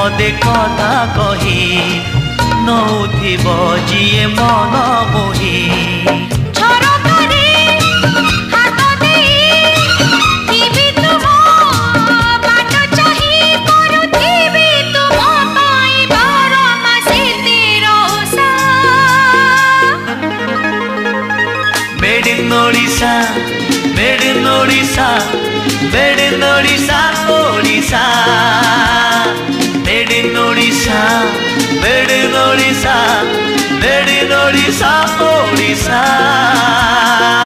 पदे कथा कही नौथिब जिए मन मोही Made in Odisha, made in Odisha, made in Odisha, Odisha. Made in Odisha, made in Odisha, made in Odisha, Odisha.